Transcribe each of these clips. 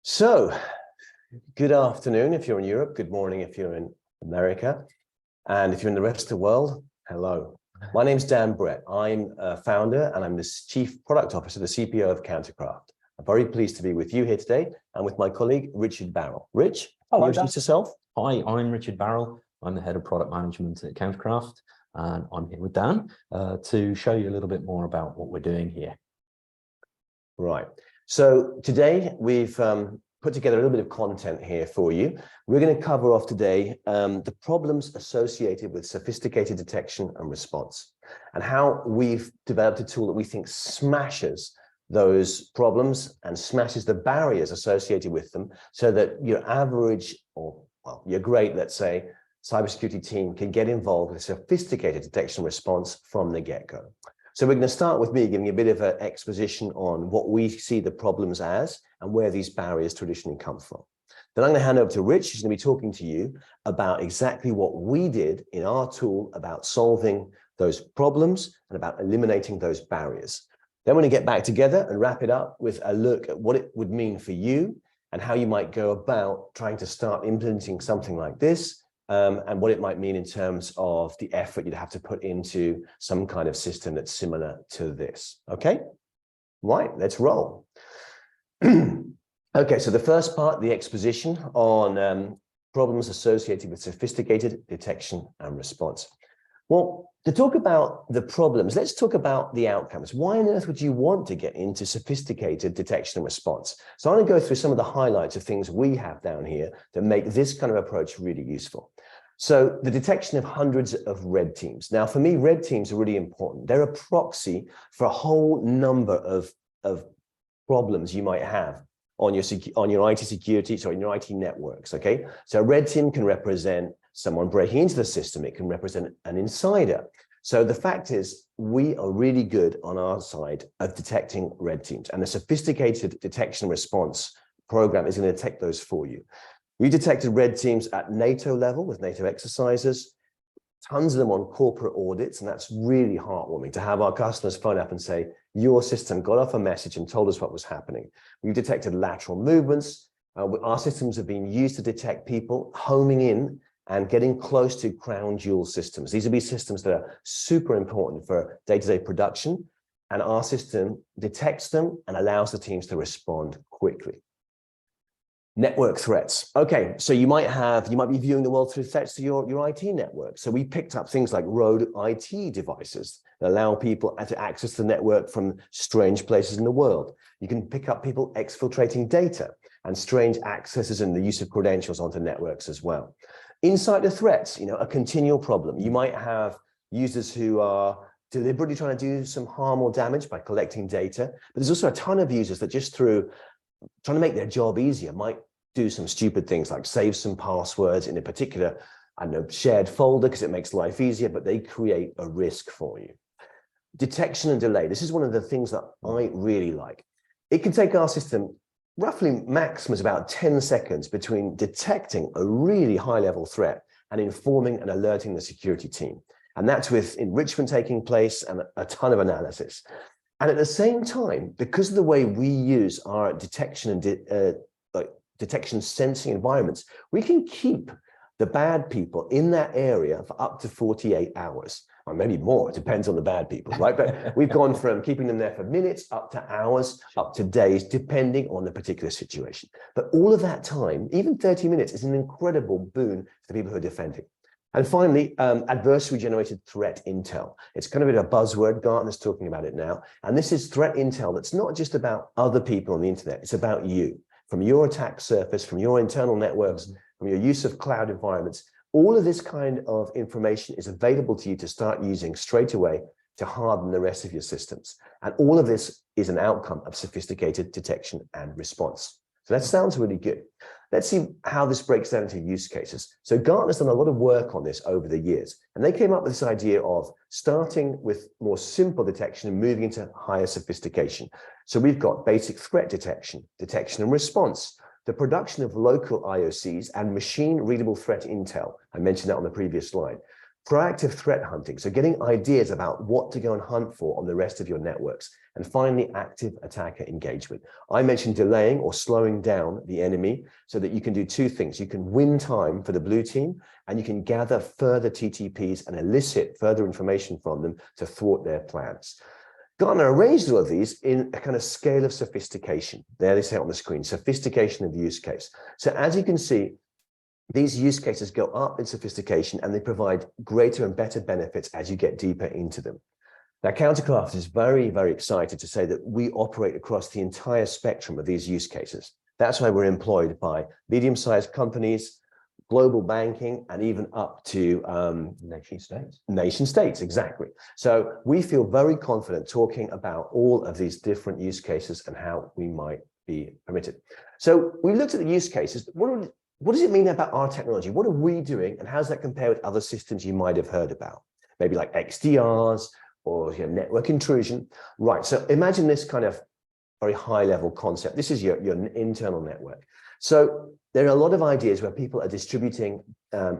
So, good afternoon if you're in Europe, good morning if you're in America, and if you're in the rest of the world, hello. My name's Dan Brett. I'm a founder and I'm the Chief Product Officer, the CPO of Countercraft. I'm very pleased to be with you here today and with my colleague, Richard Barrell. Rich, can you introduce yourself? Hi, I'm Richard Barrell. I'm the Head of Product Management at Countercraft, and I'm here with Dan to show you a little bit more about what we're doing here. Right. So today we've put together a little bit of content here for you. We're going to cover off today the problems associated with sophisticated detection and response, and how we've developed a tool that we think smashes those problems and smashes the barriers associated with them, so that your average, or well, your great, let's say, cybersecurity team can get involved with sophisticated detection and response from the get-go. So we're going to start with me giving a bit of an exposition on what we see the problems as and where these barriers traditionally come from. Then I'm going to hand over to Rich, who's going to be talking to you about exactly what we did in our tool about solving those problems and about eliminating those barriers. Then we're going to get back together and wrap it up with a look at what it would mean for you and how you might go about trying to start implementing something like this. And what it might mean in terms of the effort you'd have to put into some kind of system that's similar to this. Okay, right, let's roll. Okay, so the first part, the exposition on problems associated with sophisticated detection and response. Well, to talk about the problems, let's talk about the outcomes. Why on earth would you want to get into sophisticated detection and response? So I'm going to go through some of the highlights of things we have down here that make this kind of approach really useful. So the detection of hundreds of red teams. Now, for me, red teams are really important. They're a proxy for a whole number of problems you might have on your IT security, so in your IT networks, okay? So a red team can represent someone breaking into the system. It can represent an insider. So the fact is, we are really good on our side of detecting red teams, and the sophisticated detection response program is going to detect those for you. We detected red teams at NATO level with NATO exercises, tons of them on corporate audits, and that's really heartwarming to have our customers phone up and say, your system got off a message and told us what was happening. We've detected lateral movements. Our systems have been used to detect people homing in and getting close to crown jewel systems. These will be systems that are super important for day-to-day production, and our system detects them and allows the teams to respond quickly. Network threats. Okay, so you might be viewing the world through threats to your IT network. So we picked up things like rogue IT devices that allow people to access the network from strange places in the world. You can pick up people exfiltrating data and strange accesses and the use of credentials onto networks as well. Insider threats, a continual problem. You might have users who are deliberately trying to do some harm or damage by collecting data, but there's also a ton of users that just through trying to make their job easier might do some stupid things like save some passwords in a particular, shared folder because it makes life easier, but they create a risk for you. Detection and delay. This is one of the things that I really like. It can take our system roughly maximum is about 10 seconds between detecting a really high-level threat and informing and alerting the security team. And that's with enrichment taking place and a ton of analysis. And at the same time, because of the way we use our detection and detection sensing environments, we can keep the bad people in that area for up to 48 hours, or maybe more. It depends on the bad people, right? But we've gone from keeping them there for minutes, up to hours, up to days, depending on the particular situation. But all of that time, even 30 minutes, is an incredible boon for the people who are defending. And finally, adversary-generated threat intel. It's kind of a buzzword. Gartner's talking about it now. And this is threat intel that's not just about other people on the internet. It's about you, from your attack surface, from your internal networks, from your use of cloud environments. All of this kind of information is available to you to start using straight away to harden the rest of your systems. And all of this is an outcome of sophisticated detection and response. So that sounds really good. Let's see how this breaks down into use cases. So Gartner's done a lot of work on this over the years, and they came up with this idea of starting with more simple detection and moving into higher sophistication. So we've got basic threat detection, detection and response, the production of local IOCs and machine readable threat intel. I mentioned that on the previous slide. proactive threat hunting, so getting ideas about what to go and hunt for on the rest of your networks, and finally, active attacker engagement. I mentioned delaying or slowing down the enemy so that you can do two things. You can win time for the blue team, and you can gather further TTPs and elicit further information from them to thwart their plans. Gartner arranged all of these in a kind of scale of sophistication. There they say it on the screen, sophistication of use case. So as you can see, these use cases go up in sophistication and they provide greater and better benefits as you get deeper into them. Now, Countercraft is very, very excited to say that we operate across the entire spectrum of these use cases. That's why we're employed by medium-sized companies, global banking, and even up to Nation states. Nation states, exactly. So we feel very confident talking about all of these different use cases and how we might be permitted. So we looked at the use cases. What does it mean about our technology? What are we doing, and how does that compare with other systems you might have heard about? Maybe like XDRs or network intrusion. Right, so imagine this kind of very high level concept. This is your internal network. So there are a lot of ideas where people are distributing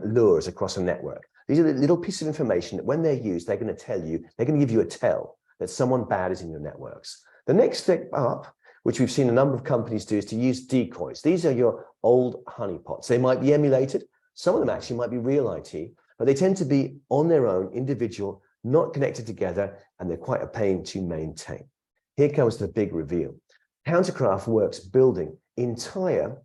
lures across a network. These are the little pieces of information that when they're used, they're going to tell you, they're going to give you a tell that someone bad is in your networks. The next step up, which we've seen a number of companies do, is to use decoys. These are your old honeypots. They might be emulated. Some of them actually might be real IT, but they tend to be on their own, individual, not connected together, and they're quite a pain to maintain. Here comes the big reveal. Countercraft works building entire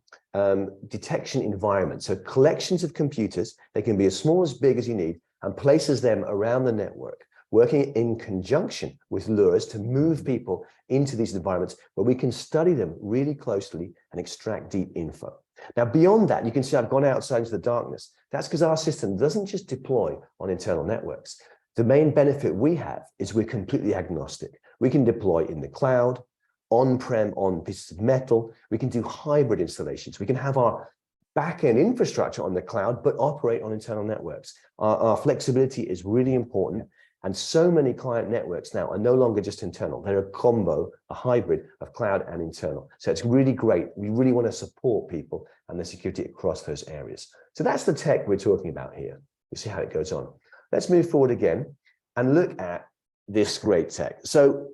detection environments. So collections of computers, they can be as small as big as you need, and places them around the network, working in conjunction with lures to move people into these environments where we can study them really closely and extract deep info. Now, beyond that, you can see I've gone outside into the darkness. That's because our system doesn't just deploy on internal networks. The main benefit we have is we're completely agnostic. We can deploy in the cloud, on-prem, on pieces of metal. We can do hybrid installations. We can have our back-end infrastructure on the cloud, but operate on internal networks. Our flexibility is really important. And so many client networks now are no longer just internal. They're a combo, a hybrid of cloud and internal. So it's really great. We really want to support people and the security across those areas. So that's the tech we're talking about here. You see how it goes on. Let's move forward again and look at this great tech. So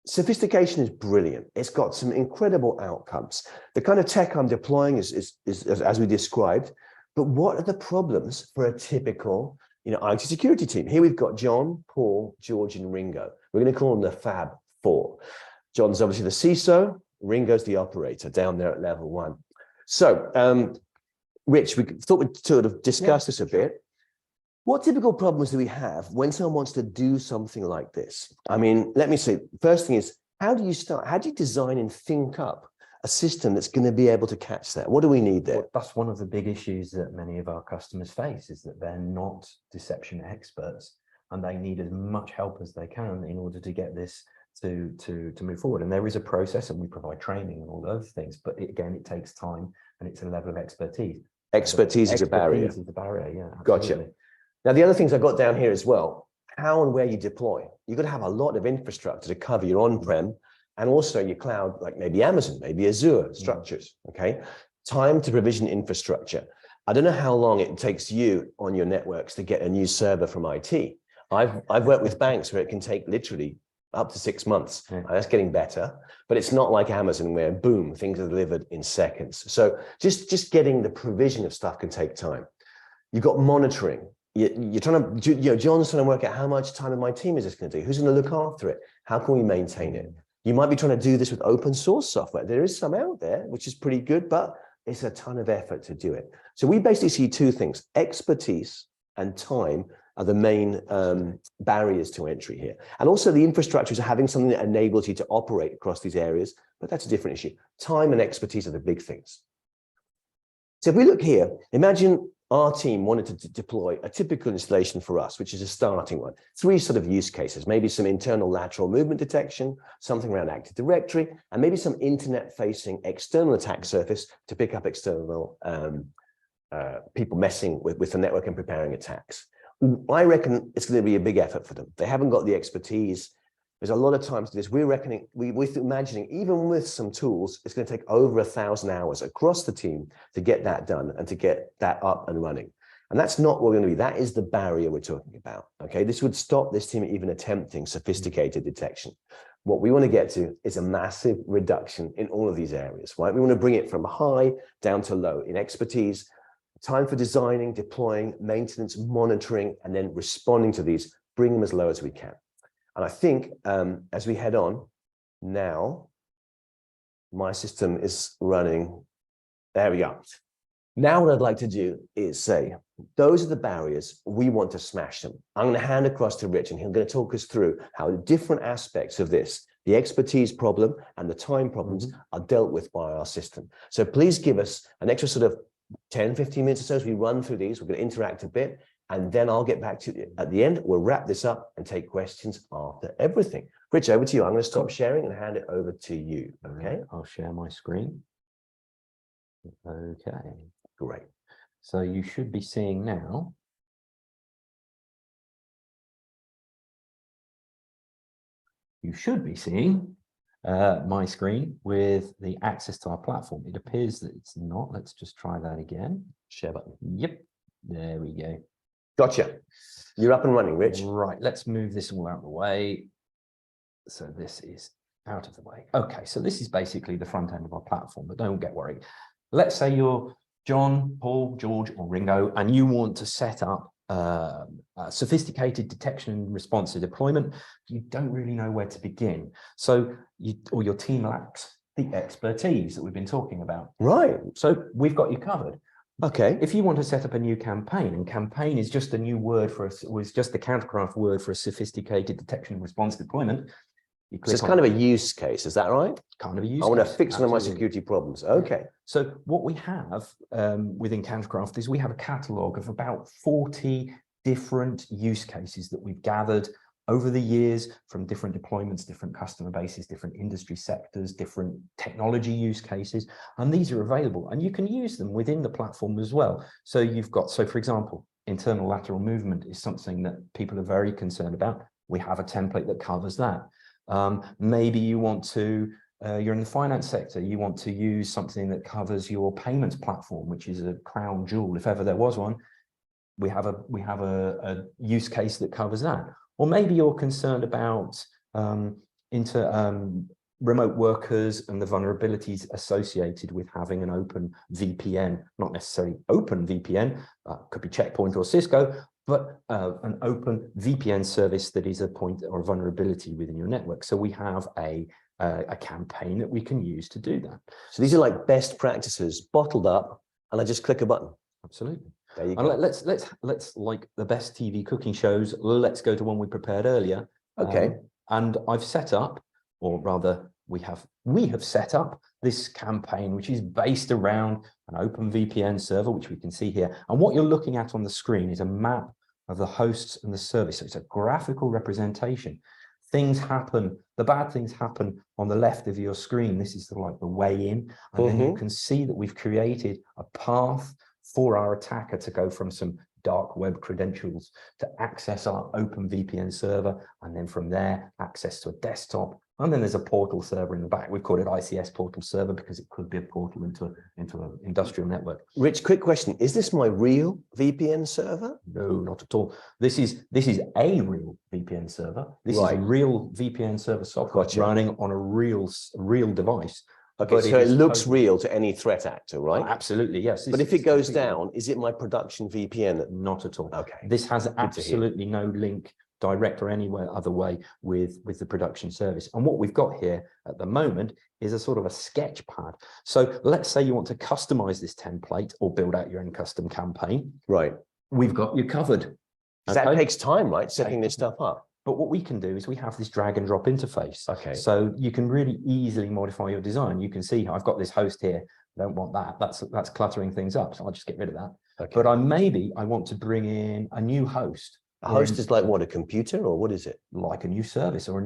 sophistication is brilliant. It's got some incredible outcomes. The kind of tech I'm deploying is as we described, but what are the problems for a typical IT security team? Here we've got John, Paul, George, and Ringo. We're going to call them the Fab Four. John's obviously the CISO, Ringo's the operator down there at level 1. So, Rich, we thought we'd sort of discuss this a bit. What typical problems do we have when someone wants to do something like this? I mean, let me say, first thing is, how do you start? How do you design and think up a system that's going to be able to catch that? What do we need there? Well, that's one of the big issues that many of our customers face, is that they're not deception experts and they need as much help as they can in order to get this to move forward. And there is a process, and we provide training and all those things, but again, it takes time and it's a level of expertise. Expertise is a barrier. Expertise is the barrier, yeah. Absolutely. Gotcha. Now, the other things I got down here as well, how and where you deploy. You've got to have a lot of infrastructure to cover your on-prem and also your cloud, like maybe Amazon, maybe Azure structures, okay? Time to provision infrastructure. I don't know how long it takes you on your networks to get a new server from IT. I've worked with banks where it can take literally up to 6 months. Yeah. That's getting better, but it's not like Amazon where boom, things are delivered in seconds. So just getting the provision of stuff can take time. You've got monitoring. You're trying to, John's trying to work out how much time of my team is this going to do? Who's going to look after it? How can we maintain it? You might be trying to do this with open source software. There is some out there, which is pretty good, but it's a ton of effort to do it. So we basically see two things: expertise and time are the main barriers to entry here. And also the infrastructure is having something that enables you to operate across these areas, but that's a different issue. Time and expertise are the big things. So if we look here, imagine our team wanted to deploy a typical installation for us, which is a starting one. 3 sort of use cases, maybe some internal lateral movement detection, something around Active Directory, and maybe some internet-facing external attack surface to pick up external people messing with the network and preparing attacks. I reckon it's going to be a big effort for them. They haven't got the expertise. There's a lot of times to this. We're imagining, even with some tools, it's going to take over 1,000 hours across the team to get that done and to get that up and running. And that's not what we're going to be. That is the barrier we're talking about. Okay, this would stop this team even attempting sophisticated detection. What we want to get to is a massive reduction in all of these areas, right? We want to bring it from high down to low in expertise, time for designing, deploying, maintenance, monitoring, and then responding to these, bring them as low as we can. And I think as we head on now, my system is running. There we go. Now what I'd like to do is say, those are the barriers, we want to smash them. I'm going to hand across to Rich and he's going to talk us through how the different aspects of this, the expertise problem and the time problems are dealt with by our system. So please give us an extra sort of 10, 15 minutes or so as we run through these. We're going to interact a bit and then I'll get back to you at the end. We'll wrap this up and take questions after everything. Rich, over to you. I'm going to stop sharing and hand it over to you. Okay. I'll share my screen. Okay. Great. So you should be seeing now. You should be seeing my screen with the access to our platform. It appears that it's not. Let's just try that again. Share button. Yep. There we go. Gotcha. You're up and running, Rich. Right. Let's move this all out of the way. So this is out of the way. Okay. So this is basically the front end of our platform, but don't get worried. Let's say you're John, Paul, George, or Ringo, and you want to set up a sophisticated detection and response to deployment. You don't really know where to begin. So your team lacks the expertise that we've been talking about. Right. So we've got you covered. Okay. If you want to set up a new campaign, and campaign is just a new word for us, was just the Countercraft word for a sophisticated detection and response deployment. So it's kind of a use case, is that right? Kind of a use case. I want to fix one of my security problems. Okay. So what we have within Countercraft is we have a catalog of about 40 different use cases that we've gathered over the years from different deployments, different customer bases, different industry sectors, different technology use cases, and these are available and you can use them within the platform as well. So you've got, so for example, internal lateral movement is something that people are very concerned about. We have a template that covers that. Maybe you want to, you're in the finance sector, you want to use something that covers your payments platform, which is a crown jewel, if ever there was one. We have a use case that covers that. Or maybe you're concerned about remote workers and the vulnerabilities associated with having an open VPN, not necessarily open VPN, could be Checkpoint or Cisco, but an open VPN service that is a point or a vulnerability within your network. So we have a campaign that we can use to do that. So these are like best practices bottled up, and I just click a button. Absolutely. There you And go. let's like the best TV cooking shows. Let's go to one we prepared earlier. Okay. And I've set up, or rather, we have set up this campaign, which is based around an open VPN server, which we can see here. And what you're looking at on the screen is a map of the hosts and the service. So it's a graphical representation. Things happen, the bad things happen on the left of your screen. This is like the way in. And then you can see that we've created a path for our attacker to go from some dark web credentials to access our open VPN server, and then from there access to a desktop, and then there's a portal server in the back. We've called it ICS portal server because it could be a portal into an industrial network. Rich, quick question: is this my real VPN server? No, not at all. This is a real VPN server. This is a real VPN server software running on a real device. Okay, so it looks real to any threat actor, right? Oh, absolutely, yes. But if it goes down, is it my production VPN? Not at all. Okay. This has absolutely no link, direct or anywhere other way, with the production service. And what we've got here at the moment is a sort of a sketch pad. So let's say you want to customize this template or build out your own custom campaign. Right. We've got you covered. That takes time, right? Setting this stuff up. But what we can do is we have this drag and drop interface. Okay. So you can really easily modify your design. You can see I've got this host here. I don't want that. That's cluttering things up. So I'll just get rid of that. Okay. But I want to bring in a new host. A host is like what, a computer, or what is it? Like a new service or a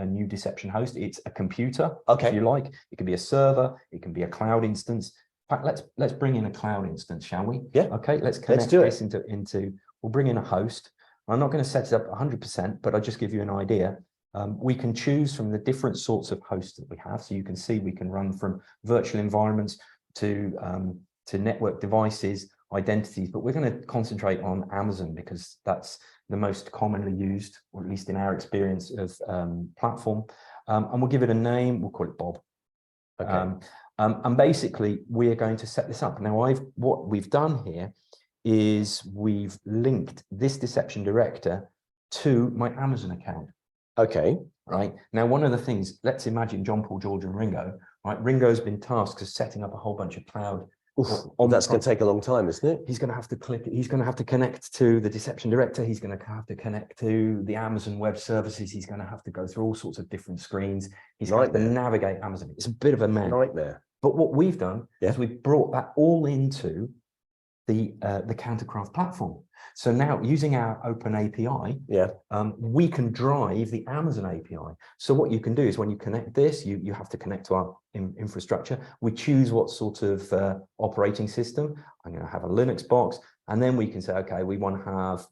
new deception host. It's a computer, okay, if you like. It can be a server. It can be a cloud instance. In fact, let's bring in a cloud instance, shall we? Yeah. Okay. Let's connect this into. We'll bring in a host. I'm not going to set it up 100%, but I'll just give you an idea. We can choose from the different sorts of hosts that we have. So you can see we can run from virtual environments to network devices identities, but we're going to concentrate on Amazon because that's the most commonly used, or at least in our experience of platform. And we'll give it a name. We'll call it Bob. Okay. And basically, we are going to set this up. Now, what we've done here is we've linked this deception director to my Amazon account. Okay. Right. Now, one of the things, let's imagine John, Paul, George, and Ringo. Right. Ringo's been tasked with setting up a whole bunch of cloud. That's going to take a long time, isn't it? He's going to have to click. He's going to have to connect to the deception director. He's going to have to connect to the Amazon Web Services. He's going to have to go through all sorts of different screens. He's going to have to navigate Amazon. It's a bit of a nightmare. But what we've done is we've brought that all into the Countercraft platform. So now, using our open API, we can drive the Amazon API. So what you can do is, when you connect this, you have to connect to our infrastructure. We choose what sort of operating system. I'm going to have a Linux box, and then we can say, okay, we want to have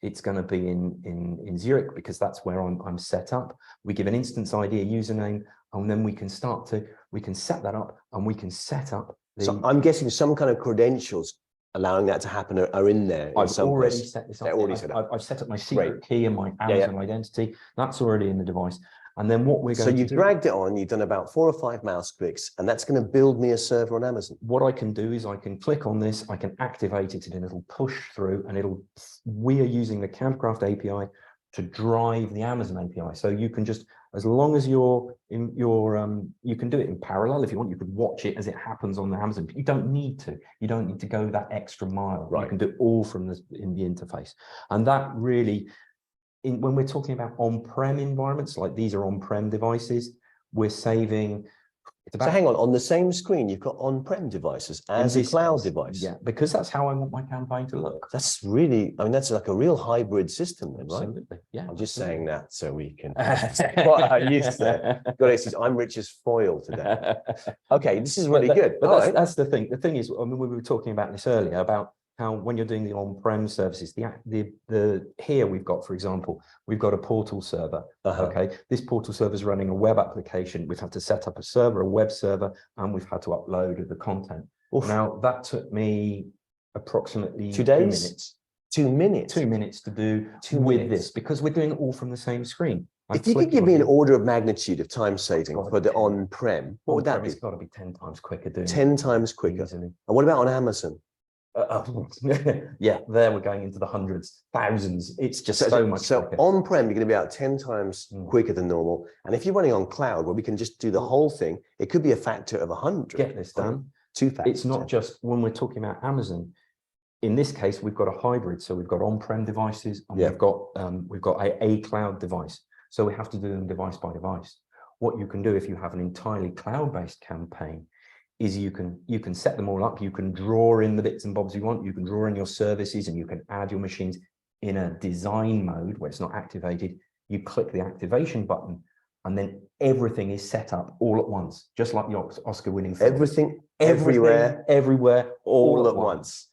it's going to be in Zurich because that's where I'm set up. We give an instance ID, a username, and then we can set that up, and we can set up. So I'm guessing some kind of credentials allowing that to happen are in there. I've already set this up. I've set up my secret key and my Amazon identity. That's already in the device. And then what we're going to do. So you've dragged it on, you've done about 4 or 5 mouse clicks, and that's going to build me a server on Amazon. What I can do is I can click on this, I can activate it, and it'll push through, and we are using the Countercraft API to drive the Amazon API. So you can just, as long as you can do it in parallel. If you want, you could watch it as it happens on the Amazon, but you don't need to. You don't need to go that extra mile. Right. You can do it all from in the interface. And that really, when we're talking about on-prem environments, like these are on-prem devices, we're saving. So hang on the same screen, you've got on-prem devices as a cloud device. Yeah, because that's how I want my campaign to look. That's really, I mean, that's like a real hybrid system then, right? Absolutely. Yeah. I'm just saying that so we can. What I used to. God, I'm Rich's foil today. Okay, this is really good. But that's the thing. The thing is, I mean, we were talking about this earlier about how when you're doing the on-prem services, here we've got, for example, we've got a portal server. Okay, this portal server is running a web application. We've had to set up a server, a web server, and we've had to upload the content. Oof. Now that took me approximately 2 days. 2 minutes. 2 minutes. 2 minutes to do this because we're doing it all from the same screen. If you could give me an order of magnitude of time saving for the on-prem, what would that be? It's got to be 10 times quicker doing 10 times quicker. Easily. And what about on Amazon? Yeah, there we're going into the hundreds, thousands. It's just so much quicker. On-prem, you're going to be about 10 times quicker than normal. And if you're running on cloud, where we can just do the whole thing, it could be a factor of 100. Get this done. 2 factors. It's not just when we're talking about Amazon. In this case, we've got a hybrid. So we've got on-prem devices, and we've got a cloud device. So we have to do them device by device. What you can do if you have an entirely cloud-based campaign is you can set them all up. You can draw in the bits and bobs you want. You can draw in your services, and you can add your machines in a design mode where it's not activated. You click the activation button, and then everything is set up all at once, just like the Oscar-winning film. Everything, everywhere, all at once.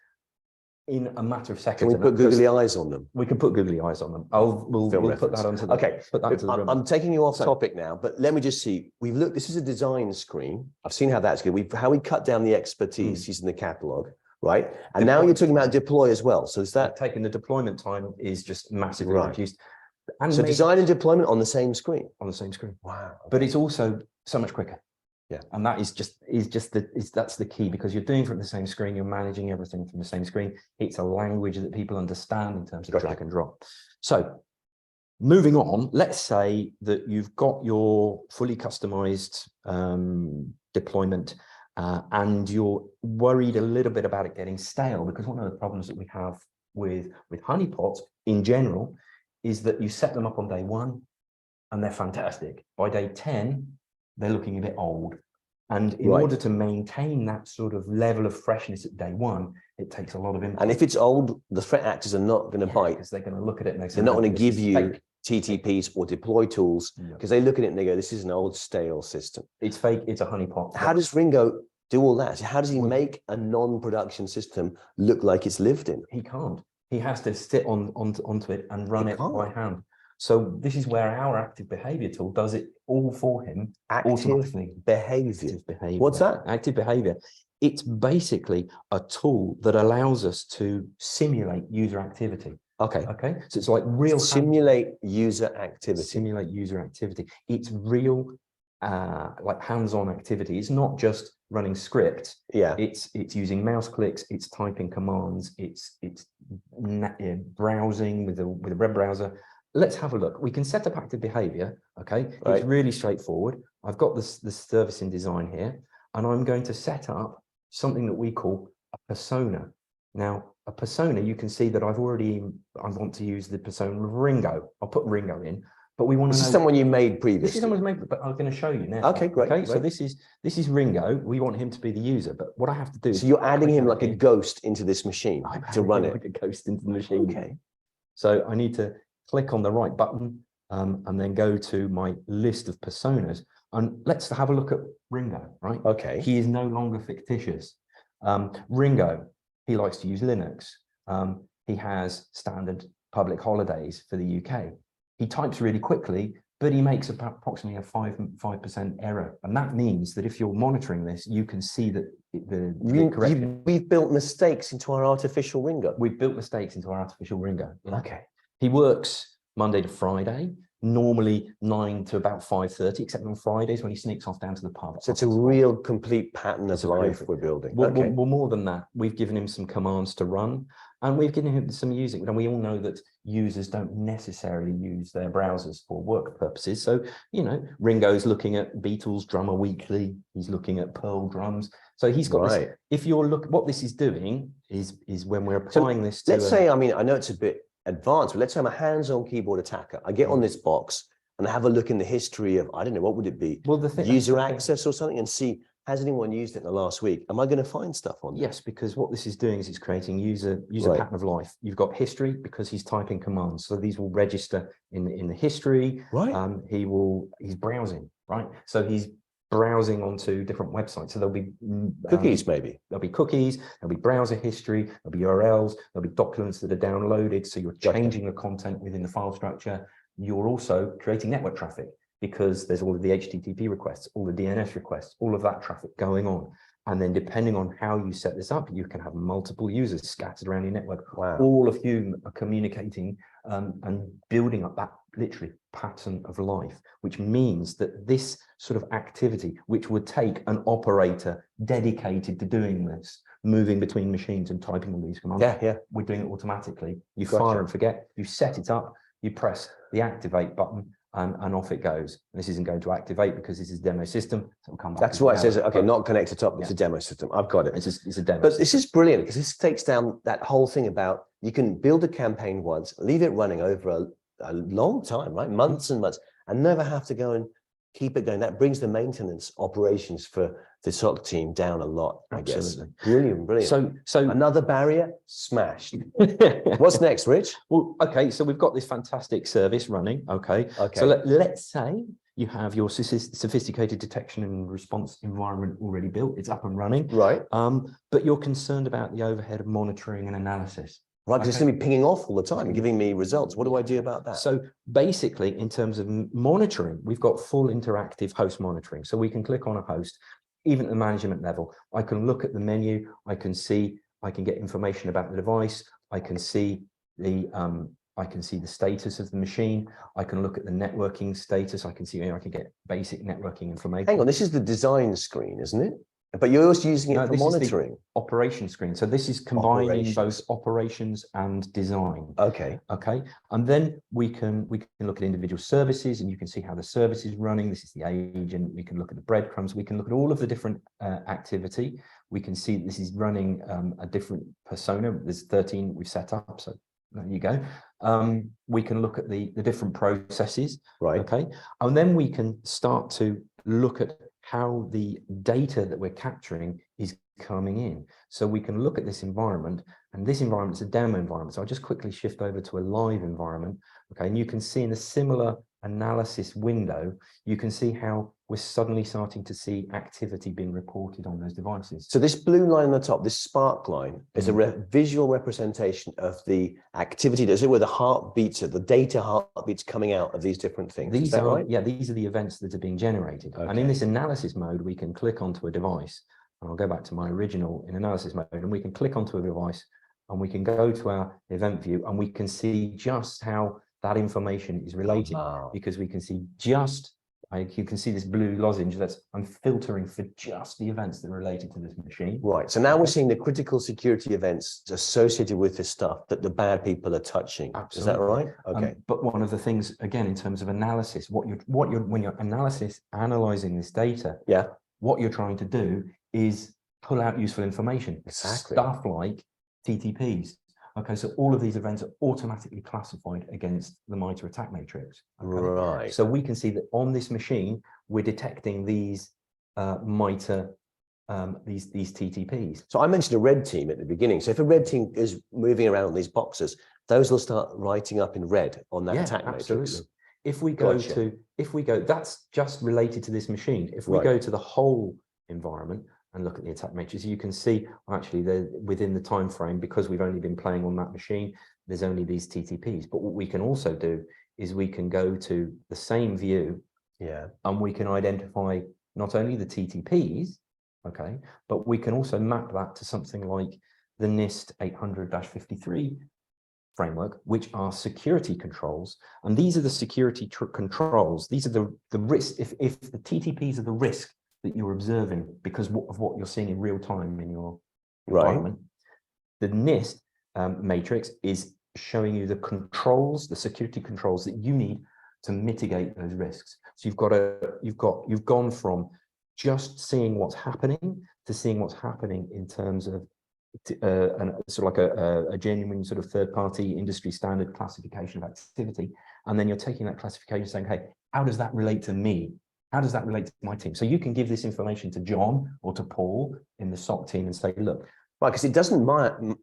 In a matter of seconds. Can we put googly eyes on them? We can put googly eyes on them. We'll put that onto the. Okay. Put that into the room. I'm taking you off topic now, but let me just see. We've looked. This is a design screen. I've seen how that's good. How we cut down the expertise using the catalog, right? And now you're talking about deploy as well. So is that taking the deployment time is just massively reduced. And so design and deployment on the same screen. On the same screen. Wow. But it's also so much quicker. Yeah, and that that's the key, because you're doing from the same screen, you're managing everything from the same screen. It's a language that people understand in terms of drag and drop. So moving on, let's say that you've got your fully customized deployment and you're worried a little bit about it getting stale, because one of the problems that we have with honeypots in general is that you set them up on day 1 and they're fantastic. By day 10, they're looking a bit old. And in order to maintain that sort of level of freshness at day 1, it takes a lot of input. And if it's old, the threat actors are not going to bite. Because they're going to look at it and they're not going to give you TTPs or deploy tools, because they look at it and they go, this is an old stale system. It's fake, it's a honeypot. How does Ringo do all that? How does he make a non-production system look like it's lived in? He can't. He has to sit onto it and run it by hand. So this is where our active behavior tool does it all for him. Active behavior. What's that? Active behavior It's basically a tool that allows us to simulate user activity. Okay. Okay, so it's like real Simulate user activity. simulate user activity. It's real, like hands-on activity. It's not just running script. Yeah. It's using mouse clicks. It's typing commands. It's browsing with a web browser. Let's have a look. We can set up active behavior. Okay, Right. it's really straightforward. I've got this service in design here, and I'm going to set up something that we call a persona. Now, a persona, you can see that I want to use the persona of Ringo. I'll put Ringo in, but we want to know. This is someone you made previously. This is someone's made, but I'm going to show you now. Okay, great. Okay, so great. this is Ringo. We want him to be the user, but what I have to do is. So you're adding him like a in. ghost into this machine I'm to adding run him it. like a ghost into the machine. Okay. So I need to click on the right button and then go to my list of personas. And let's have a look at Ringo, right? Okay. He is no longer fictitious. Ringo, he likes to use Linux. He has standard public holidays for the UK. He types really quickly, but he makes approximately a 5% error. And that means that if you're monitoring this, you can see that We've built mistakes into our artificial Ringo. we've built mistakes into our artificial Ringo. Okay. He works Monday to Friday, normally 9 to about 5:30, except on Fridays when he sneaks off down to the pub. So it's a real complete pattern of It's a life complete- we're building. Well, Okay. well, more than that, we've given him some commands to run, and we've given him some music. And we all know that users don't necessarily use their browsers for work purposes. So, you know, Ringo's looking at Beatles Drummer Weekly. He's looking at Pearl drums. So he's got this. If you're what this is doing is when we're applying this to. Let's say, I mean, I know it's a bit advanced, but let's say I'm a hands-on keyboard attacker. I get on this box and I have a look in the history of, I don't know, what would it be? Well, the thing, User access or something, and see, has anyone used it in the last week? Am I going to find stuff on there? Yes, because what this is doing is it's creating user Right. pattern of life. You've got history because he's typing commands, so these will register in the history. Right. He's browsing, right? So he's browsing onto different websites. So there'll be Cookies, maybe. there'll be cookies, there'll be browser history, there'll be URLs, there'll be documents that are downloaded. So you're changing the content within the file structure. You're also creating network traffic, because there's all of the HTTP requests, all the DNS requests, all of that traffic going on. And then depending on how you set this up, you can have multiple users scattered around your network. Wow. All of you are communicating and building up that literally pattern of life, which means that this sort of activity, which would take an operator dedicated to doing this, moving between machines and typing all these commands, Yeah. we're doing it automatically. You Gotcha. fire and forget, you set it up, you press the activate button, and off it goes. This isn't going to activate because this is a demo system. So it'll come back. That's why it says, okay, not connected top, it's a demo system. I've got it. It's a demo. But this is brilliant because this takes down that whole thing about you can build a campaign once, leave it running over a long time, right? Months and months, and never have to go and keep it going. That brings the maintenance operations for the SOC team down a lot, I guess. Absolutely. Brilliant. So Another barrier smashed. What's next, Rich? well, okay, so we've got this fantastic service running. Okay. Okay. So let's say you have your sophisticated detection and response environment already built. It's up and running. Right. But you're concerned about the overhead of monitoring and analysis. Right, because it's going to be pinging off all the time and giving me results. What do I do about that? So basically, in terms of monitoring, we've got full interactive host monitoring. So we can click on a host, even at the management level. I can look at the menu. I can get information about the device. I can see the status of the machine. I can look at the networking status. I can get basic networking information. Hang on, this is the design screen, isn't it? But you're also using it for this is the monitoring. operation screen. So this is combining both operations and design. Okay. Okay. And then we can look at individual services, and you can see how the service is running. This is the agent. We can look at the breadcrumbs. We can look at all of the different activity. We can see this is running a different persona. There's 13 we've set up. So there you go. We can look at the different processes. Right. Okay. And then we can start to look at how the data that we're capturing is coming in. So we can look at this environment, and this environment is a demo environment. So I'll just quickly shift over to a live environment. Okay, and you can see in a similar analysis window, you can see how we're suddenly starting to see activity being reported on those devices. So this blue line on the top, this spark line, is a visual representation of the activity. Does it where the heartbeats, the data heartbeats coming out of these different things? These is that are right? Yeah, these are the events that are being generated. Okay. And in this analysis mode, we can click onto a device, and I'll go back to my original in analysis mode, and we can click onto a device and we can go to our event view and we can see just how that information is related, Wow. because we can see just, you can see this blue lozenge that's, I'm filtering for just the events that are related to this machine. Right. So now we're seeing the critical security events associated with this stuff that the bad people are touching. Absolutely. Is that right? Okay. But one of the things, again, in terms of analysis, when you're analyzing this data, Yeah. what you're trying to do is pull out useful information. Exactly. Stuff like TTPs. Okay, so all of these events are automatically classified against the MITRE ATT&CK matrix. Okay? Right. So we can see that on this machine, we're detecting these MITRE, these TTPs. So I mentioned a red team at the beginning. So if a red team is moving around these boxes, those will start writing up in red on that attack matrix. If we go Gotcha. that's just related to this machine. If we Right. go to the whole environment and look at the attack matrix, you can see actually they're within the time frame, because we've only been playing on that machine, there's only these TTPs. But what we can also do is we can go to the same view, Yeah. and we can identify not only the TTPs, okay, but we can also map that to something like the NIST 800-53 framework, which are security controls. And these are the security controls. These are the risk. If the TTPs are the risk that you're observing because of what you're seeing in real time in your environment, the NIST matrix is showing you the controls, the security controls that you need to mitigate those risks. So you've gone from just seeing what's happening to seeing what's happening in terms of sort of like a genuine sort of third-party industry standard classification of activity. And then you're taking that classification saying, hey, how does that relate to me? How does that relate to my team? So you can give this information to John or to Paul in the SOC team and say, look. Right, because it doesn't matter.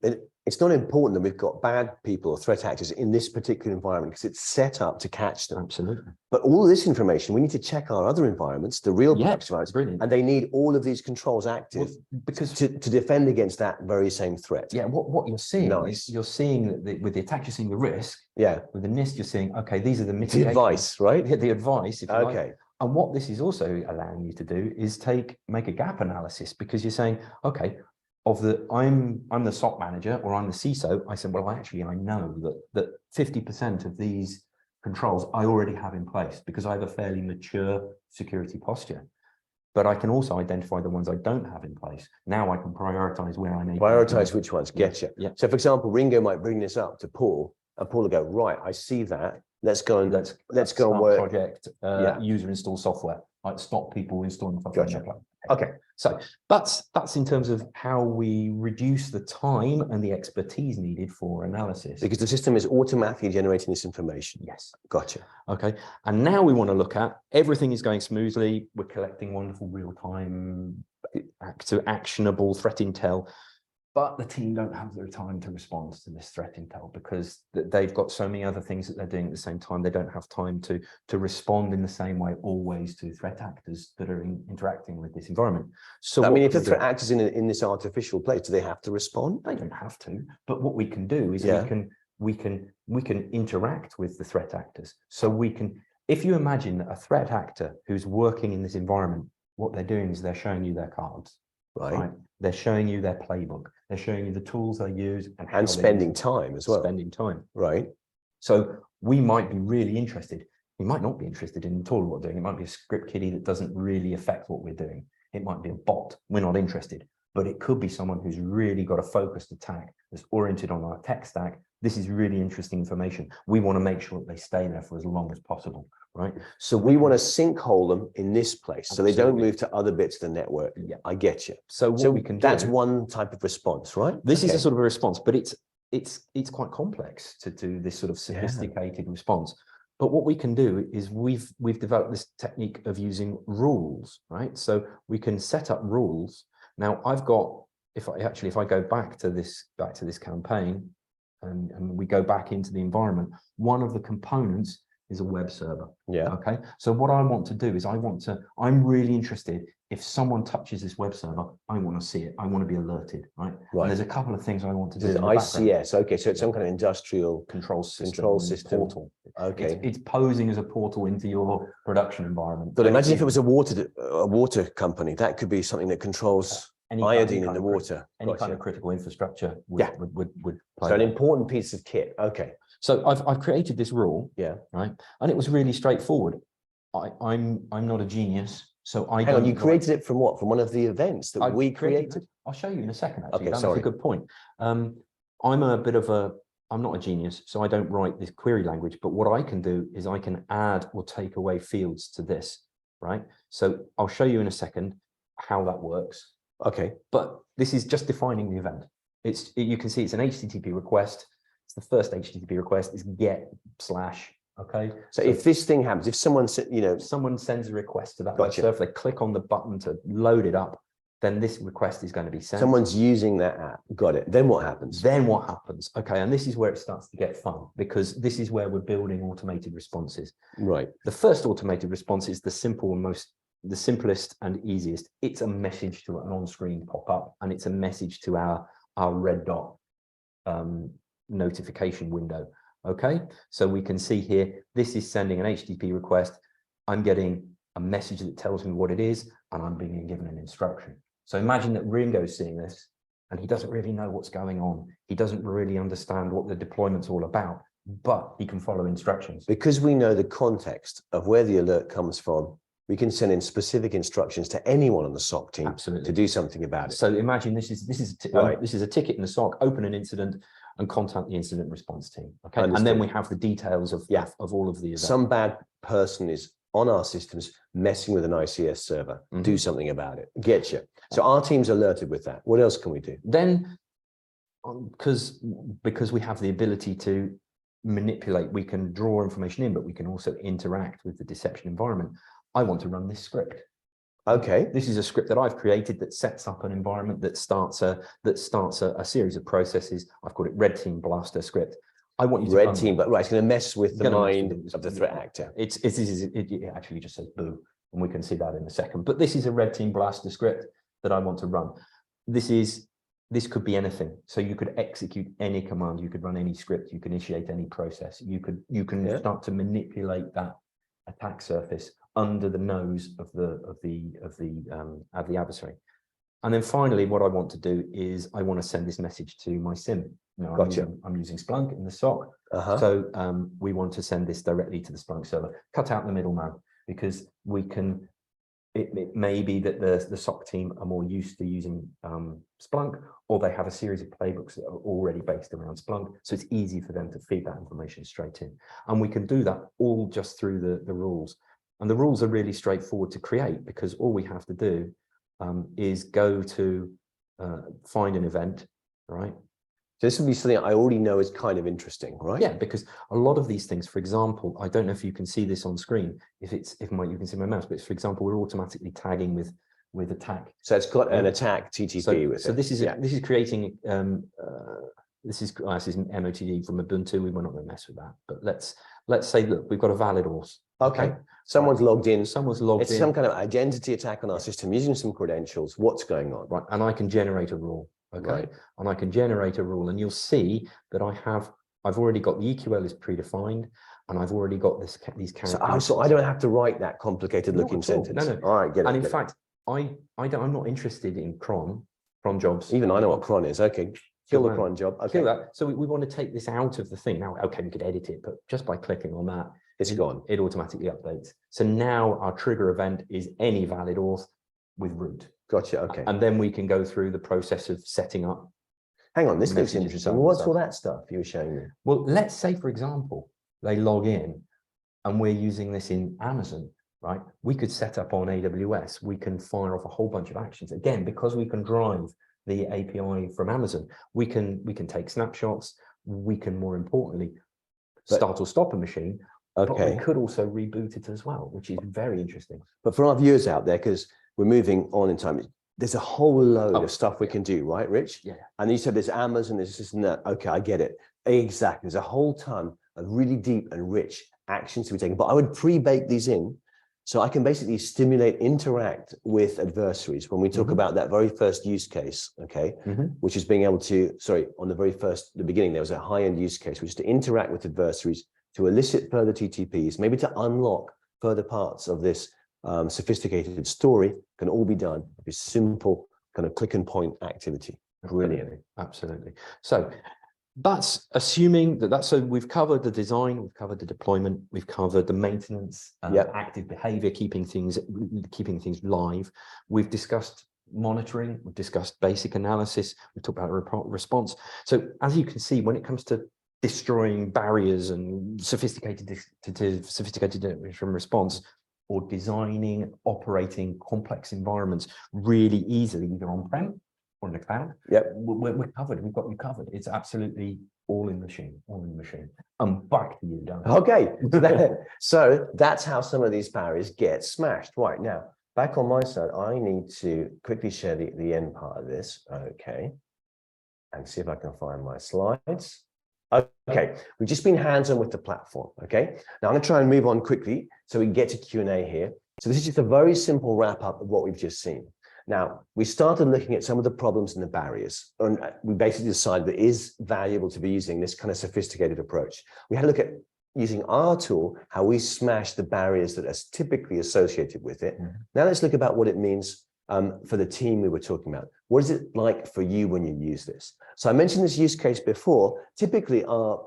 It's not important that we've got bad people or threat actors in this particular environment because it's set up to catch them. Absolutely. But all of this information, we need to check our other environments, the real production environments, brilliant. and they need all of these controls active because to defend against that very same threat. Yeah, what you're seeing is you're seeing that with the attack, you're seeing the risk. Yeah. With the NIST, you're seeing, okay, these are the mitigation. The advice, right? The advice, if you like. Okay. And what this is also allowing you to do is make a gap analysis, because you're saying, okay, I'm the SOC manager or I'm the CISO. I said, well, actually, I know that 50% of these controls I already have in place because I have a fairly mature security posture. But I can also identify the ones I don't have in place. Now I can prioritize where I need to prioritize which ones. Get you. Yeah. So, for example, Ringo might bring this up to Paul, and Paul will go, right, I see that. Let's go and let's go and work. Project user install software, like stop people installing software. Gotcha. Okay. So that's in terms of how we reduce the time and the expertise needed for analysis. Because the system is automatically generating this information. Yes. Gotcha. Okay. And now we want to look at everything is going smoothly. We're collecting wonderful real-time actionable threat intel. But the team don't have the time to respond to this threat intel because they've got so many other things that they're doing at the same time. They don't have time to respond in the same way always to threat actors that are interacting with this environment. So I mean, if the threat actors in this artificial place, do they have to respond? They don't have to. But what we can do is we can interact with the threat actors. So we can, if you imagine a threat actor who's working in this environment, what they're doing is they're showing you their cards. Right. They're showing you their playbook. They're showing you the tools they use and spending time as well. Spending time. Right. So we might be really interested. We might not be interested in at all what we're doing. It might be a script kiddie that doesn't really affect what we're doing. It might be a bot. We're not interested. But it could be someone who's really got a focused attack that's oriented on our tech stack. This is really interesting information. We want to make sure that they stay there for as long as possible, right? So we want to sinkhole them in this place so they don't move to other bits of the network. Yeah, I get you. So what we can do, that's one type of response, right? This is a sort of a response, but it's quite complex to do this sort of sophisticated response. But what we can do is we've developed this technique of using rules, right? So we can set up rules. Now I've got, if I go back to this campaign and we go back into the environment, one of the components is a web server. Yeah. Okay. So what I want to do is I'm really interested, if someone touches this web server, I want to see it. I want to be alerted, right? And there's a couple of things I want to do. ICS. Okay. So it's some kind of industrial control system portal. Okay. It's posing as a portal into your production environment. But imagine if it was a water company, that could be something that controls any iodine in kind the of water. any kind Gotcha. of critical infrastructure Yeah. would play So an that. important piece of kit. Okay. So I've created this rule, Yeah. right, and it was really straightforward. I'm not a genius, so I Hang on, don't you created it from what? From one of the events that we created? I'll show you in a second. Actually, Okay, that's sorry. a good point. I'm not a genius, so I don't write this query language. But what I can do is I can add or take away fields to this, right? So I'll show you in a second how that works. Okay. But this is just defining the event. You can see it's an HTTP request. It's the first HTTP request is get slash. Okay. So if this thing happens, if someone, someone sends a request to that web Gotcha. server, they click on the button to load it up, then this request is going to be sent. someone's using that app, got it. Then what happens? Then what happens? Okay, and this is where it starts to get fun, because this is where we're building automated responses. Right. The first automated response is the simplest and easiest. It's a message to an on-screen pop-up, and it's a message to our red dot notification window. Okay, so we can see here, this is sending an HTTP request. I'm getting a message that tells me what it is, and I'm being given an instruction. So imagine that Ringo's seeing this, and he doesn't really know what's going on. He doesn't really understand what the deployment's all about, but he can follow instructions. Because we know the context of where the alert comes from, we can send in specific instructions to anyone on the SOC team Absolutely. to do something about it. So imagine this is a ticket in the SOC, open an incident and contact the incident response team. Okay, Understood. and then we have the details of all of the events. Some bad person is on our systems messing with an ICS server. Do something about it. Get you. So our team's alerted with that. What else can we do? Then, because we have the ability to manipulate, we can draw information in, but we can also interact with the deception environment. I want to run this script. Okay. This is a script that I've created that sets up an environment that starts a series of processes. I've called it Red Team Blaster script. I want you to Red team, but right, it's going to mess with the mind of the threat actor. It actually just says boo, and we can see that in a second. But this is a Red Team Blaster script that I want to run. This could be anything. So you could execute any command, you could run any script, you can initiate any process. You can start to manipulate that attack surface under the nose of the adversary. And then finally, what I want to do is I want to send this message to my SIM. Now, Gotcha. I'm using Splunk in the SOC. So we want to send this directly to the Splunk server. Cut out the middleman, because we can. It may be that the SOC team are more used to using Splunk, or they have a series of playbooks that are already based around Splunk. So it's easy for them to feed that information straight in. And we can do that all just through the rules. And the rules are really straightforward to create, because all we have to do is go to find an event, right? So this would be something I already know is kind of interesting, right? Yeah, because a lot of these things, for example, I don't know if you can see this on screen, you can see my mouse, but for example, we're automatically tagging with attack. So it's got an attack TTP with it. So this is creating this is MOTD from Ubuntu. We're not going to mess with that, but let's say, look, we've got a valid auth. Okay. Someone's logged in. Someone's logged in. It's some kind of identity attack on our system using some credentials. What's going on? Right. And I can generate a rule. Okay. Right. And I can generate a rule, and you'll see that I've already got the EQL is predefined, and I've already got these characteristics. So I don't have to write that complicated looking sentence. No. All right, get it. And in fact, I'm not interested in cron jobs. Even I know what cron is. Okay. Kill the cron job. Okay. Kill that. So we want to take this out of the thing. Now, okay, we could edit it, but just by clicking on that, it's gone. It automatically updates. So now our trigger event is any valid auth with root. Gotcha. Okay. And then we can go through the process of setting up. Hang on, this looks interesting. What's all that stuff you were showing me? Well, let's say, for example, they log in and we're using this in Amazon, right? We could set up on AWS. We can fire off a whole bunch of actions. Again, because we can drive the API from Amazon, we can take snapshots. We can, more importantly, start or stop a machine. Okay. But we could also reboot it as well, which is very interesting. But for our viewers out there, because we're moving on in time, there's a whole load of stuff we can do, right, Rich? Yeah. And you said there's Amazon, there's this and that. Okay, I get it. Exactly. There's a whole ton of really deep and rich actions to be taken. But I would pre-bake these in, so I can basically stimulate, interact with adversaries when we talk about that very first use case, okay, which is being able to, on the beginning, there was a high-end use case, which is to interact with adversaries, to elicit further TTPs, maybe to unlock further parts of this sophisticated story. Can all be done with simple kind of click and point activity. Brilliant. Absolutely. So that's assuming that so we've covered the design, we've covered the deployment, we've covered the maintenance, active behavior, keeping things live. We've discussed monitoring, we've discussed basic analysis, we've talked about response. So as you can see, when it comes to destroying barriers and sophisticated detection response, or designing, operating complex environments really easily, either on-prem or in the cloud. Yep. We're covered. We've got you covered. It's absolutely all in the machine, Back to you, Dan. Okay. So that's how some of these barriers get smashed. Right now, back on my side, I need to quickly share the end part of this. Okay. And see if I can find my slides. Okay, we've just been hands-on with the platform, okay? Now I'm gonna try and move on quickly so we can get to Q&A here. So this is just a very simple wrap-up of what we've just seen. Now, we started looking at some of the problems and the barriers, and we basically decided that it is valuable to be using this kind of sophisticated approach. We had a look at using our tool, how we smash the barriers that are typically associated with it. Now let's look about what it means for the team we were talking about. What is it like for you when you use this? So I mentioned this use case before. Typically, our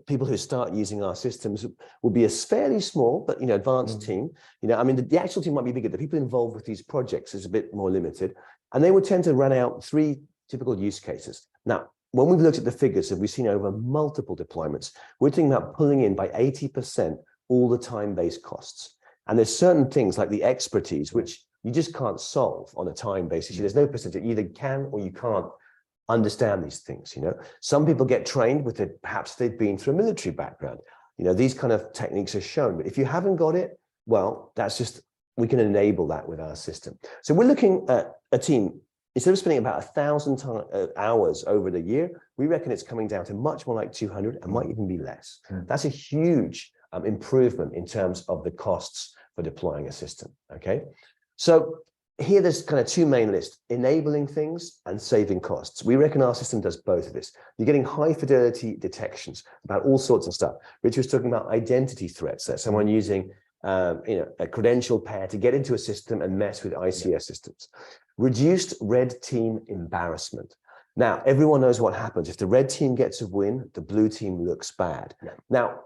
people who start using our systems will be a fairly small but advanced team. I mean, the actual team might be bigger. The people involved with these projects is a bit more limited, and they would tend to run out 3 typical use cases. Now, when we've looked at the figures, we've seen over multiple deployments, we're thinking about pulling in by 80% all the time-based costs. And there's certain things like the expertise, which you just can't solve on a time basis. There's no percentage. You either can or you can't understand these things. Some people get trained with it. Perhaps they've been through a military background. These kind of techniques are shown. But if you haven't got it, well, we can enable that with our system. So we're looking at a team. Instead of spending about 1,000 hours over the year, we reckon it's coming down to much more like 200 and might even be less. That's a huge improvement in terms of the costs for deploying a system. Okay. So here there's kind of 2 main lists: enabling things and saving costs. We reckon our system does both of this. You're getting high fidelity detections about all sorts of stuff. Rich was talking about identity threats. That's someone using a credential pair to get into a system and mess with ICS systems. Reduced red team embarrassment. Now, everyone knows what happens. If the red team gets a win, the blue team looks bad. Now,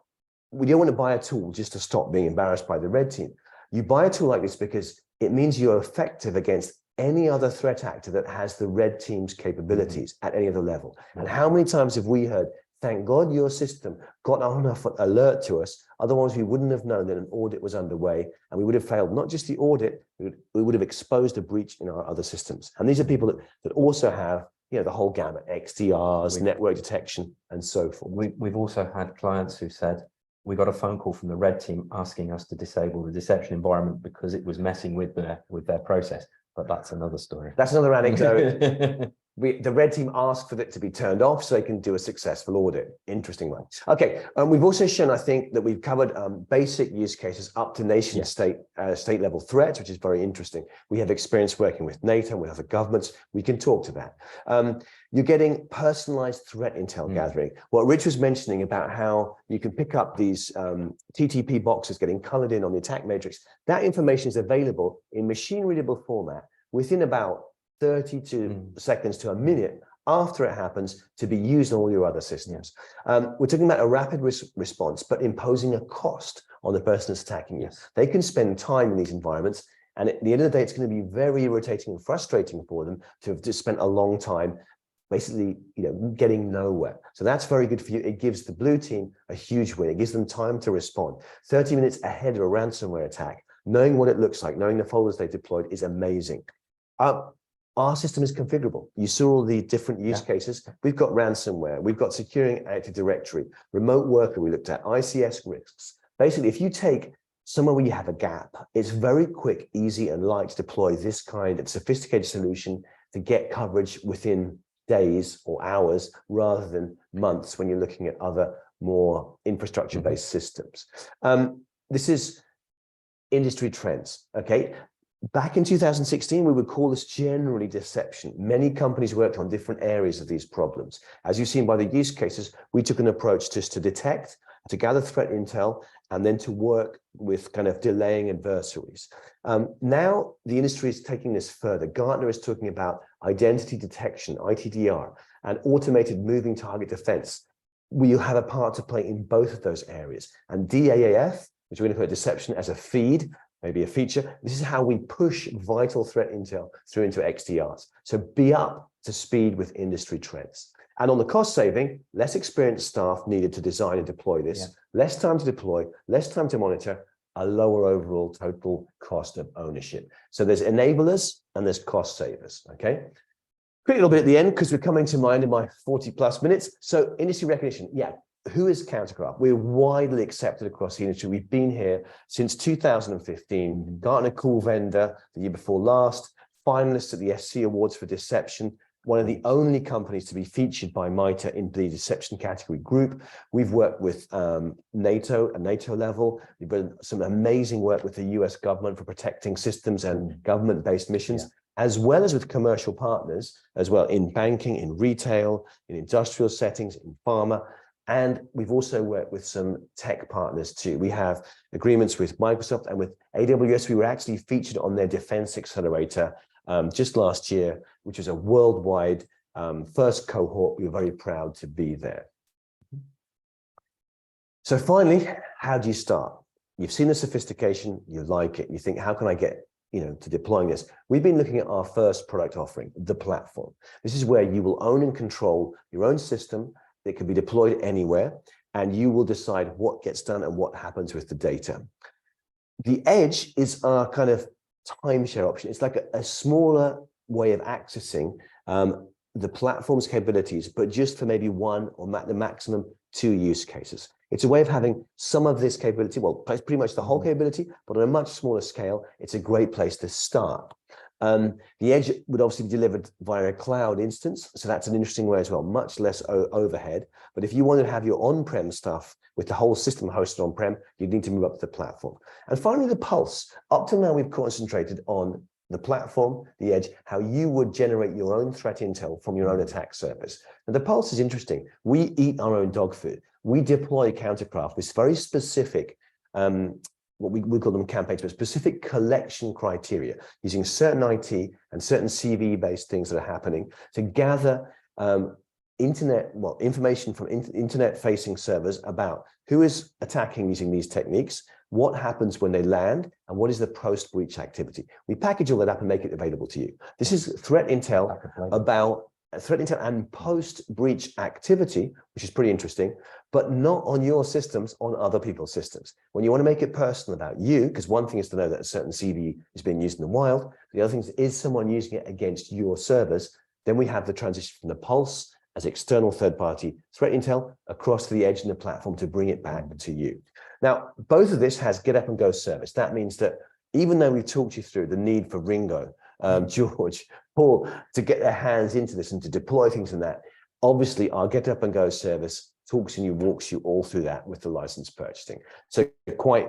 we don't want to buy a tool just to stop being embarrassed by the red team. You buy a tool like this because it means you're effective against any other threat actor that has the red team's capabilities at any other level. And how many times have we heard, thank God your system got on enough alert to us, otherwise we wouldn't have known that an audit was underway, and we would have failed not just the audit, we would have exposed a breach in our other systems. And these are people that also have the whole gamut: XDRs, network detection, and so forth. We've also had clients who said, we got a phone call from the red team asking us to disable the deception environment because it was messing with their process. But that's another story. That's another anecdote. The red team asked for it to be turned off so they can do a successful audit. Interesting one. Okay, we've also shown, I think, that we've covered basic use cases up to nation state level threats, which is very interesting. We have experience working with NATO and with other governments. We can talk to that. You're getting personalized threat intel gathering. What Rich was mentioning about how you can pick up these TTP boxes getting colored in on the attack matrix, that information is available in machine readable format within about 32 seconds to a minute after it happens to be used on all your other systems. We're talking about a rapid response, but imposing a cost on the person that's attacking you. They can spend time in these environments, and at the end of the day, it's going to be very irritating and frustrating for them to have just spent a long time basically getting nowhere. So that's very good for you. It gives the blue team a huge win. It gives them time to respond. 30 minutes ahead of a ransomware attack, knowing what it looks like, knowing the folders they deployed is amazing. Our system is configurable. You saw all the different use cases. We've got ransomware, we've got securing Active Directory, remote worker we looked at, ICS risks. Basically, if you take somewhere where you have a gap, it's very quick, easy, and light to deploy this kind of sophisticated solution to get coverage within days or hours rather than months when you're looking at other more infrastructure-based systems. This is industry trends, okay? Back in 2016, we would call this generally deception. Many companies worked on different areas of these problems. As you've seen by the use cases, we took an approach just to detect to gather threat intel, and then to work with kind of delaying adversaries. Now the industry is taking this further. Gartner is talking about identity detection, ITDR, and automated moving target defense. We'll have a part to play in both of those areas. And DAAF, which we're going to put deception as a feed, maybe a feature. This is how we push vital threat intel through into XDRs. So be up to speed with industry trends. And on the cost saving, less experienced staff needed to design and deploy this, less time to deploy, less time to monitor, a lower overall total cost of ownership. So there's enablers and there's cost savers, okay? Quick little bit at the end, because we're coming to mind in my 40+ minutes. So industry recognition, who is Countercraft? We're widely accepted across the industry. We've been here since 2015. Gartner Cool Vendor the year before last, finalists at the SC Awards for Deception, one of the only companies to be featured by MITRE in the deception category group. We've worked with NATO, at NATO level. We've done some amazing work with the US government for protecting systems and government-based missions, as well as with commercial partners, as well in banking, in retail, in industrial settings, in pharma. And we've also worked with some tech partners too. We have agreements with Microsoft and with AWS. We were actually featured on their Defense Accelerator just last year, which was a worldwide first cohort. We were very proud to be there. So finally, how do you start? You've seen the sophistication, you like it, you think, how can I get to deploying this? We've been looking at our first product offering, the platform. This is where you will own and control your own system. It can be deployed anywhere, and you will decide what gets done and what happens with the data. The edge is our kind of timeshare option. It's like a smaller way of accessing the platform's capabilities, but just for maybe one or the maximum 2 use cases. It's a way of having some of this capability, well, pretty much the whole capability, but on a much smaller scale. It's a great place to start. The edge would obviously be delivered via a cloud instance, so that's an interesting way as well, much less overhead. But if you want to have your on-prem stuff with the whole system hosted on-prem, you need to move up to the platform. And finally, the Pulse. Up to now, we've concentrated on the platform, the edge, how you would generate your own threat intel from your own attack surface. And the Pulse is interesting. We eat our own dog food. We deploy Countercraft, this very specific what we call them campaigns, but specific collection criteria using certain IT and certain CV-based things that are happening to gather information from internet-facing servers about who is attacking using these techniques, what happens when they land, and what is the post-breach activity. We package all that up and make it available to you. This is threat intel about threat intel and post-breach activity, which is pretty interesting, but not on your systems, on other people's systems. When you want to make it personal about you, because one thing is to know that a certain CV is being used in the wild, the other thing is someone using it against your servers, then we have the transition from the Pulse as external third-party threat intel across to the edge and the platform to bring it back to you. Now, both of this has get up and go service. That means that even though we've talked you through the need for Ringo, George, Paul, to get their hands into this and to deploy things in that, obviously our get up and go service talks and you, walks you all through that with the license purchasing. So quite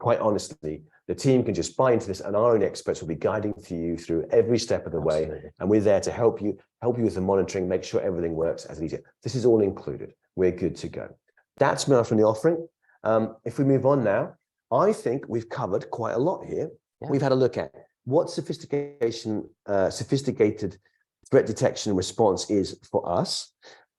honestly, the team can just buy into this, and our own experts will be guiding you through every step of the way. And we're there to help you with the monitoring, make sure everything works as easy. This is all included. We're good to go. That's enough from the offering. If we move on now, I think we've covered quite a lot here. Yeah. We've had a look at what sophisticated threat detection and response is for us,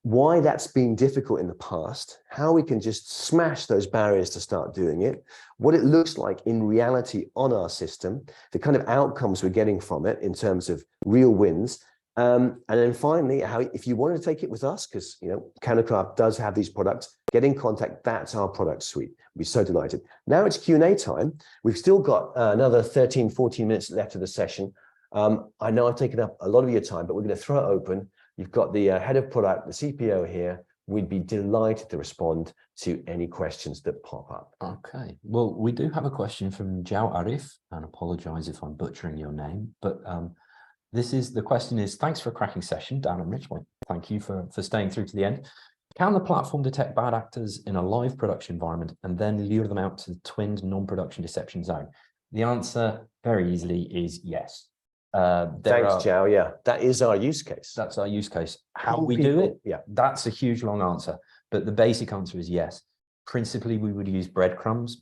why that's been difficult in the past, how we can just smash those barriers to start doing it, what it looks like in reality on our system, the kind of outcomes we're getting from it in terms of real wins. And then finally, how, if you wanted to take it with us, because Countercraft does have these products, get in contact. That's our product suite. We'd be so delighted. Now it's Q&A time. We've still got another 13, 14 minutes left of the session. I know I've taken up a lot of your time, but we're going to throw it open. You've got the head of product, the CPO here. We'd be delighted to respond to any questions that pop up. Okay. Well, we do have a question from Jao Arif, and apologize if I'm butchering your name, but the question is, thanks for a cracking session, Dan and Rich. Thank you for staying through to the end. Can the platform detect bad actors in a live production environment and then lure them out to the twinned non-production deception zone? The answer very easily is yes. Thanks, Jao. Yeah, that is our use case. That's our use case. How we do it? Yeah, that's a huge long answer, but the basic answer is yes. Principally, we would use breadcrumbs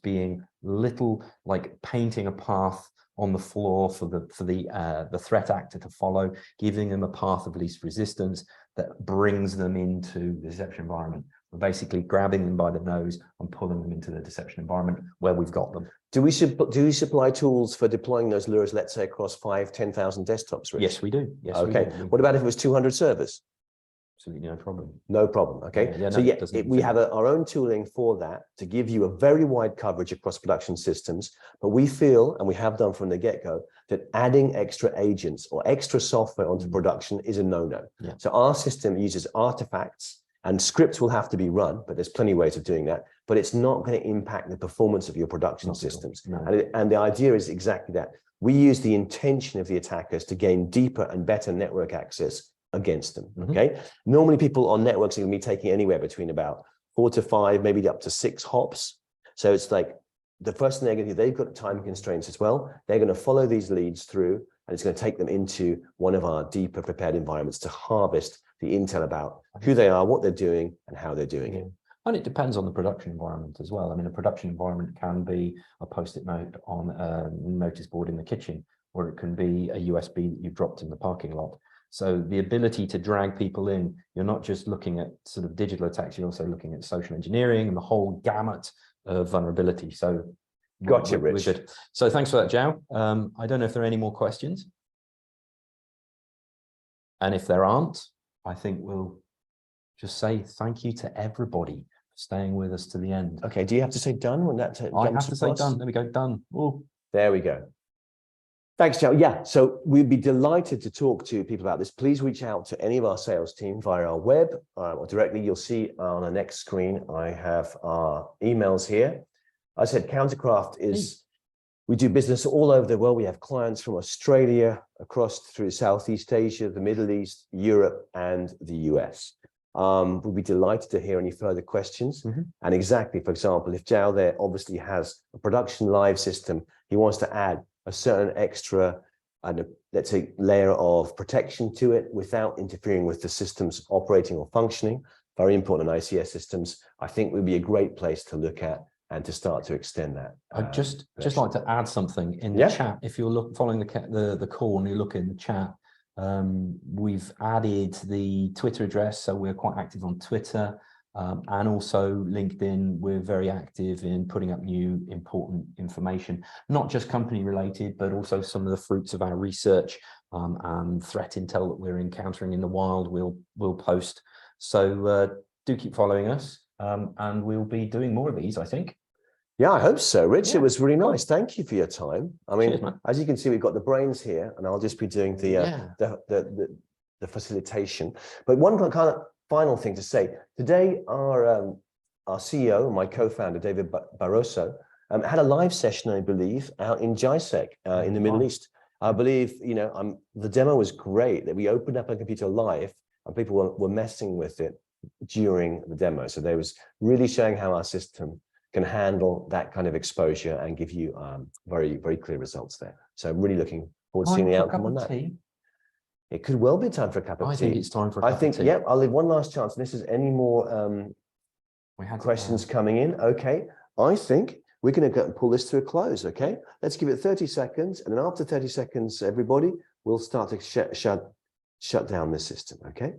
being little, like painting a path on the floor for the threat actor to follow, giving them a path of least resistance that brings them into the deception environment. We're basically grabbing them by the nose and pulling them into the deception environment where we've got them. Do we supply tools for deploying those lures, let's say across 5,000-10,000 desktops, Rich? Yes, we do. Yes, okay. We do. What about if it was 200 servers? Absolutely no problem. No problem. Okay. We have our own tooling for that to give you a very wide coverage across production systems. But we feel, and we have done from the get-go, that adding extra agents or extra software onto production is a no-no. Yeah. So our system uses artifacts, and scripts will have to be run, but there's plenty of ways of doing that. But it's not going to impact the performance of your production systems. No. And the idea is exactly that. We use the intention of the attackers to gain deeper and better network access against them. Okay. Normally people on networks are going to be taking anywhere between about 4 to 5, maybe up to 6 hops. So it's like the first thing they're going to do, they've got time constraints as well. They're going to follow these leads through, and it's going to take them into one of our deeper prepared environments to harvest the intel about who they are, what they're doing, and how they're doing it. And it depends on the production environment as well. I mean, a production environment can be a post-it note on a notice board in the kitchen, or it can be a USB that you've dropped in the parking lot. So the ability to drag people in, you're not just looking at sort of digital attacks, you're also looking at social engineering and the whole gamut of vulnerability. So gotcha, Rich. Good. So thanks for that, Zhao. I don't know if there are any more questions. And if there aren't, I think we'll just say thank you to everybody for staying with us to the end. Okay, do you have to say done when that I have to say done. There we go, done. Ooh. There we go. Thanks, Joe. Yeah, so we'd be delighted to talk to people about this. Please reach out to any of our sales team via our web or directly. You'll see on the next screen, I have our emails here. I said Countercraft is, we do business all over the world. We have clients from Australia, across through Southeast Asia, the Middle East, Europe, and the US. We'll be delighted to hear any further questions. And exactly, for example, if Zhao there obviously has a production live system, he wants to add a certain extra, let's say, layer of protection to it without interfering with the system's operating or functioning. Very important in ICS systems. I think would be a great place to look at and to start to extend that. I'd just like to add something in the chat. If you're following the call and you look in the chat, we've added the Twitter address, so we're quite active on Twitter. And also LinkedIn, we're very active in putting up new important information, not just company related, but also some of the fruits of our research and threat intel that we're encountering in the wild, we'll post. So do keep following us and we'll be doing more of these, I think. Yeah, I hope so, Rich. It was really nice. Thank you for your time. I mean, cheers, as you can see, we've got the brains here, and I'll just be doing the facilitation. But one kind of final thing to say today, our CEO, my co-founder David Barroso, had a live session, I believe, out in JISEC in the Middle East. I believe, you know, the demo was great. That we opened up a computer live, and people were messing with it during the demo. So they was really showing how our system can handle that kind of exposure and give you very, very clear results there. So I'm really looking forward to seeing the outcome on that. It could well be time for a cup of tea. I think it's time for a cup of tea. Yeah, I'll leave one last chance. And this is any more questions coming in. Okay, I think we're going to go and pull this to a close. Okay, let's give it 30 seconds. And then after 30 seconds, everybody, we'll start to shut down this system. Okay.